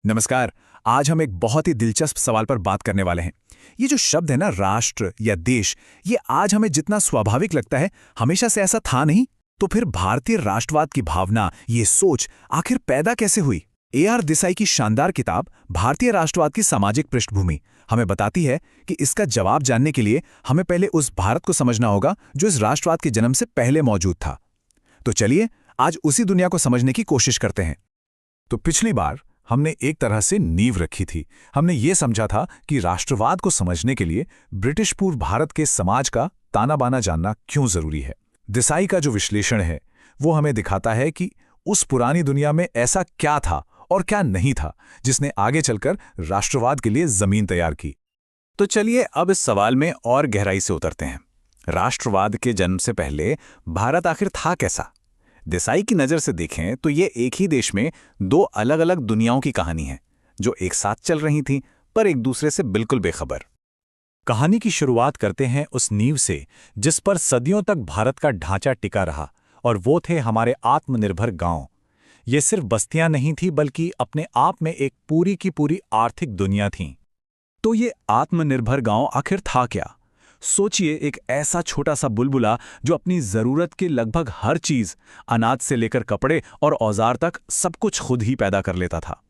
नमस्कार। आज हम एक बहुत ही दिलचस्प सवाल पर बात करने वाले हैं। ये जो शब्द है ना, राष्ट्र या देश, ये आज हमें जितना स्वाभाविक लगता है, हमेशा से ऐसा था नहीं। तो फिर भारतीय राष्ट्रवाद की भावना, ये सोच आखिर पैदा कैसे हुई? AR देसाई की शानदार किताब भारतीय राष्ट्रवाद की सामाजिक पृष्ठभूमि हमें बताती है कि इसका जवाब जानने के लिए हमें पहले उस भारत को समझना होगा जो इस राष्ट्रवाद के जन्म से पहले मौजूद था। तो चलिए आज उसी दुनिया को समझने की कोशिश करते हैं। तो पिछली बार हमने एक तरह से नींव रखी थी। हमने ये समझा था कि राष्ट्रवाद को समझने के लिए ब्रिटिश पूर्व भारत के समाज का ताना बाना जानना क्यों जरूरी है। देसाई का जो विश्लेषण है वो हमें दिखाता है कि उस पुरानी दुनिया में ऐसा क्या था और क्या नहीं था जिसने आगे चलकर राष्ट्रवाद के लिए जमीन तैयार की। तो चलिए अब इस सवाल में और गहराई से उतरते हैं। राष्ट्रवाद के जन्म से पहले भारत आखिर था कैसा? देसाई की नज़र से देखें तो ये एक ही देश में दो अलग अलग दुनियाओं की कहानी है जो एक साथ चल रही थीं पर एक दूसरे से बिल्कुल बेखबर। कहानी की शुरुआत करते हैं उस नींव से जिस पर सदियों तक भारत का ढांचा टिका रहा, और वो थे हमारे आत्मनिर्भर गांव। ये सिर्फ बस्तियां नहीं थी बल्कि अपने आप में एक पूरी की पूरी आर्थिक दुनिया थी। तो ये आत्मनिर्भर गांव आखिर था क्या? सोचिए, एक ऐसा छोटा सा बुलबुला जो अपनी जरूरत के लगभग हर चीज, अनाज से लेकर कपड़े और औजार तक, सब कुछ खुद ही पैदा कर लेता था।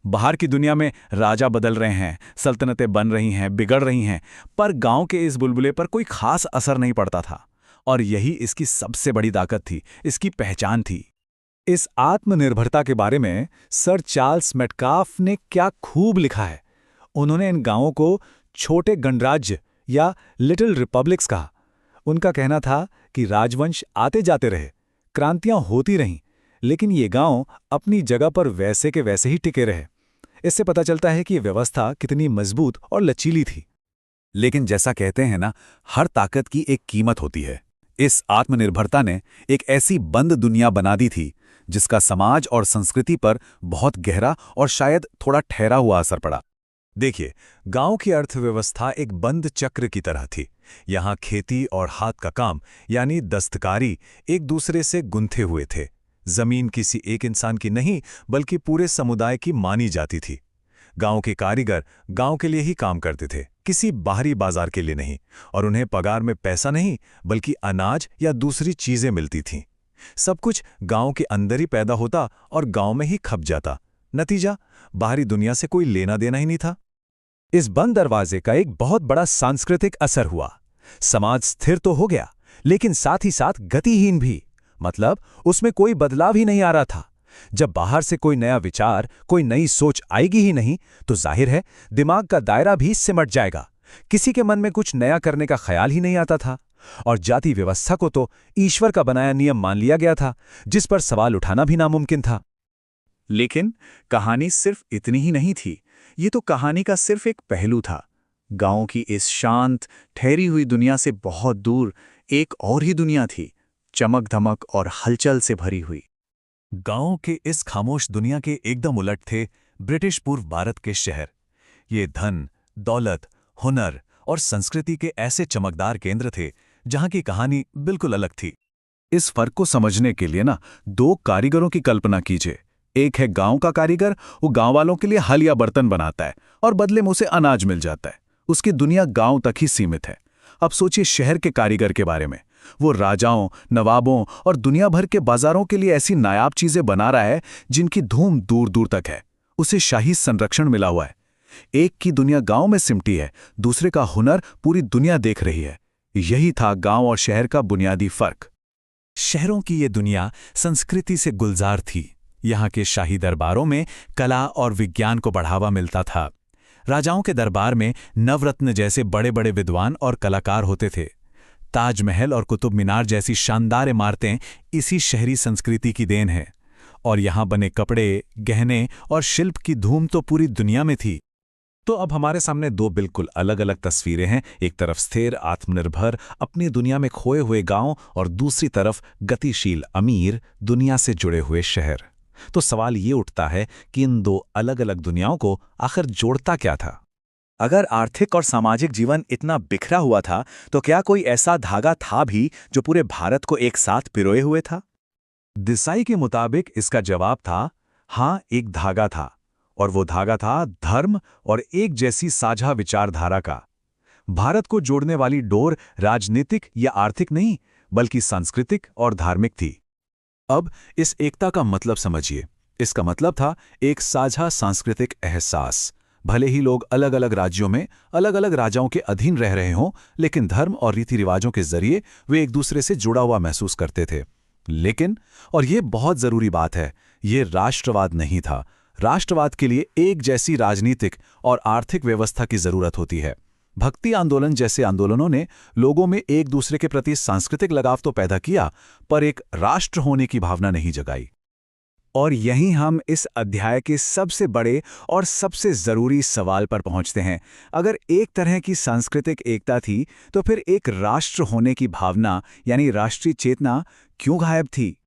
बाहर की दुनिया में राजा बदल रहे हैं, सल्तनतें बन रही हैं, बिगड़ रही हैं, पर गांव के इस बुलबुले पर कोई खास असर नहीं पड़ता था। और यही इसकी सबसे बड़ी ताकत थी, इसकी पहचान थी। इस आत्मनिर्भरता के बारे में सर चार्ल्स मेटकाफ ने क्या खूब लिखा है। उन्होंने इन गांवों को छोटे गणराज्य या लिटिल रिपब्लिक्स कहा। उनका कहना था कि राजवंश आते जाते रहे, क्रांतियां होती रहीं, लेकिन ये गांव अपनी जगह पर वैसे के वैसे ही टिके रहे। इससे पता चलता है कि ये व्यवस्था कितनी मजबूत और लचीली थी। लेकिन जैसा कहते हैं ना, हर ताकत की एक कीमत होती है। इस आत्मनिर्भरता ने एक ऐसी बंद दुनिया बना दी थी जिसका समाज और संस्कृति पर बहुत गहरा और शायद थोड़ा ठहरा हुआ असर पड़ा। देखिए, गांव की अर्थव्यवस्था एक बंद चक्र की तरह थी। यहाँ खेती और हाथ का काम यानी दस्तकारी एक दूसरे से गुंथे हुए थे। जमीन किसी एक इंसान की नहीं बल्कि पूरे समुदाय की मानी जाती थी। गांव के कारीगर गांव के लिए ही काम करते थे, किसी बाहरी बाजार के लिए नहीं, और उन्हें पगार में पैसा नहीं बल्कि अनाज या दूसरी चीजें मिलती थीं। सब कुछ गांव के अंदर ही पैदा होता और गांव में ही खप जाता। नतीजा, बाहरी दुनिया से कोई लेना देना ही नहीं था। इस बंद दरवाजे का एक बहुत बड़ा सांस्कृतिक असर हुआ। समाज स्थिर तो हो गया, लेकिन साथ ही साथ गतिहीन भी। मतलब उसमें कोई बदलाव ही नहीं आ रहा था। जब बाहर से कोई नया विचार, कोई नई सोच आएगी ही नहीं, तो जाहिर है दिमाग का दायरा भी सिमट जाएगा। किसी के मन में कुछ नया करने का ख्याल ही नहीं आता था। और जाति व्यवस्था को तो ईश्वर का बनाया नियम मान लिया गया था, जिस पर सवाल उठाना भी नामुमकिन था। लेकिन कहानी सिर्फ इतनी ही नहीं थी। ये तो कहानी का सिर्फ एक पहलू था। गांव की इस शांत, ठहरी हुई दुनिया से बहुत दूर एक और ही दुनिया थी, चमक धमक और हलचल से भरी हुई। गांव के इस खामोश दुनिया के एकदम उलट थे ब्रिटिश पूर्व भारत के शहर। ये धन, दौलत, हुनर और संस्कृति के ऐसे चमकदार केंद्र थे जहां की कहानी बिल्कुल अलग थी। इस फर्क को समझने के लिए ना, दो कारीगरों की कल्पना कीजिए। एक है गांव का कारीगर, वो गांव वालों के लिए हल या बर्तन बनाता है और बदले में उसे अनाज मिल जाता है। उसकी दुनिया गांव तक ही सीमित है। अब सोचिए शहर के कारीगर के बारे में। वो राजाओं, नवाबों और दुनिया भर के बाजारों के लिए ऐसी नायाब चीजें बना रहा है जिनकी धूम दूर दूर तक है। उसे शाही संरक्षण मिला हुआ है। एक की दुनिया गांव में सिमटी है, दूसरे का हुनर पूरी दुनिया देख रही है। यही था गांव और शहर का बुनियादी फर्क। शहरों की ये दुनिया संस्कृति से गुलजार थी। यहाँ के शाही दरबारों में कला और विज्ञान को बढ़ावा मिलता था। राजाओं के दरबार में नवरत्न जैसे बड़े बड़े विद्वान और कलाकार होते थे। ताजमहल और कुतुब मीनार जैसी शानदार इमारतें इसी शहरी संस्कृति की देन है। और यहाँ बने कपड़े, गहने और शिल्प की धूम तो पूरी दुनिया में थी। तो अब हमारे सामने दो बिल्कुल अलग अलग तस्वीरें हैं। एक तरफ स्थिर, आत्मनिर्भर, अपनी दुनिया में खोए हुए गांव, और दूसरी तरफ गतिशील, अमीर, दुनिया से जुड़े हुए शहर। तो सवाल ये उठता है कि इन दो अलग अलग दुनियाओं को आखिर जोड़ता क्या था? अगर आर्थिक और सामाजिक जीवन इतना बिखरा हुआ था, तो क्या कोई ऐसा धागा था भी जो पूरे भारत को एक साथ पिरोए हुए था? देसाई के मुताबिक इसका जवाब था हाँ, एक धागा था। और वो धागा था धर्म और एक जैसी साझा विचारधारा का। भारत को जोड़ने वाली डोर राजनीतिक या आर्थिक नहीं, बल्कि सांस्कृतिक और धार्मिक थी। अब इस एकता का मतलब समझिए। इसका मतलब था एक साझा सांस्कृतिक एहसास। भले ही लोग अलग अलग राज्यों में अलग अलग राजाओं के अधीन रह रहे हों, लेकिन धर्म और रीति रिवाजों के जरिए वे एक दूसरे से जुड़ा हुआ महसूस करते थे। लेकिन, और ये बहुत जरूरी बात है, ये राष्ट्रवाद नहीं था। राष्ट्रवाद के लिए एक जैसी राजनीतिक और आर्थिक व्यवस्था की जरूरत होती है। भक्ति आंदोलन जैसे आंदोलनों ने लोगों में एक दूसरे के प्रति सांस्कृतिक लगाव तो पैदा किया, पर एक राष्ट्र होने की भावना नहीं जगाई। और यहीं हम इस अध्याय के सबसे बड़े और सबसे जरूरी सवाल पर पहुंचते हैं। अगर एक तरह की सांस्कृतिक एकता थी, तो फिर एक राष्ट्र होने की भावना यानी राष्ट्रीय चेतना क्यों गायब थी?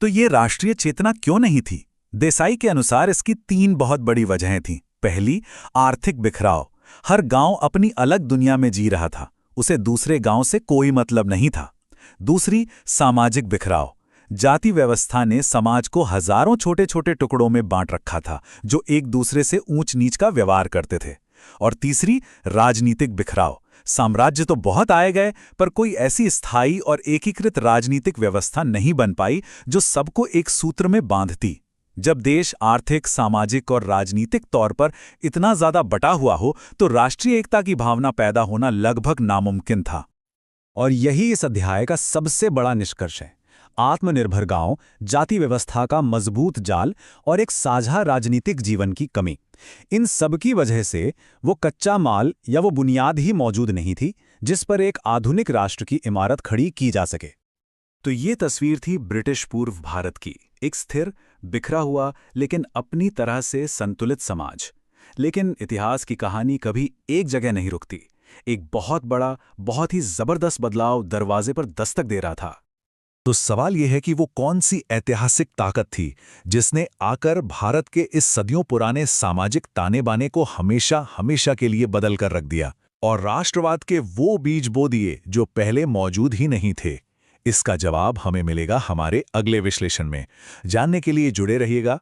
तो ये राष्ट्रीय चेतना क्यों नहीं थी? देसाई के अनुसार इसकी 3 बहुत बड़ी वजहें थीं। पहली, आर्थिक बिखराव। हर गांव अपनी अलग दुनिया में जी रहा था, उसे दूसरे गांव से कोई मतलब नहीं था। दूसरी, सामाजिक बिखराव। जाति व्यवस्था ने समाज को हजारों छोटे छोटे टुकड़ों में बांट रखा था, जो एक दूसरे से ऊंच नीच का व्यवहार करते थे। और तीसरी, राजनीतिक बिखराव। साम्राज्य तो बहुत आए गए, पर कोई ऐसी स्थायी और एकीकृत राजनीतिक व्यवस्था नहीं बन पाई जो सबको एक सूत्र में बांधती। जब देश आर्थिक, सामाजिक और राजनीतिक तौर पर इतना ज्यादा बटा हुआ हो, तो राष्ट्रीय एकता की भावना पैदा होना लगभग नामुमकिन था। और यही इस अध्याय का सबसे बड़ा निष्कर्ष है। आत्मनिर्भर गांव, जाति व्यवस्था का मजबूत जाल और एक साझा राजनीतिक जीवन की कमी, इन सब की वजह से वो कच्चा माल या वो बुनियाद ही मौजूद नहीं थी जिस पर एक आधुनिक राष्ट्र की इमारत खड़ी की जा सके। तो ये तस्वीर थी ब्रिटिश पूर्व भारत की, एक स्थिर, बिखरा हुआ लेकिन अपनी तरह से संतुलित समाज। लेकिन इतिहास की कहानी कभी एक जगह नहीं रुकती। एक बहुत बड़ा, बहुत ही जबरदस्त बदलाव दरवाजे पर दस्तक दे रहा था। तो सवाल यह है कि वो कौन सी ऐतिहासिक ताकत थी जिसने आकर भारत के इस सदियों पुराने सामाजिक ताने बाने को हमेशा हमेशा के लिए बदल कर रख दिया और राष्ट्रवाद के वो बीज बो दिए जो पहले मौजूद ही नहीं थे। इसका जवाब हमें मिलेगा हमारे अगले विश्लेषण में। जानने के लिए जुड़े रहिएगा।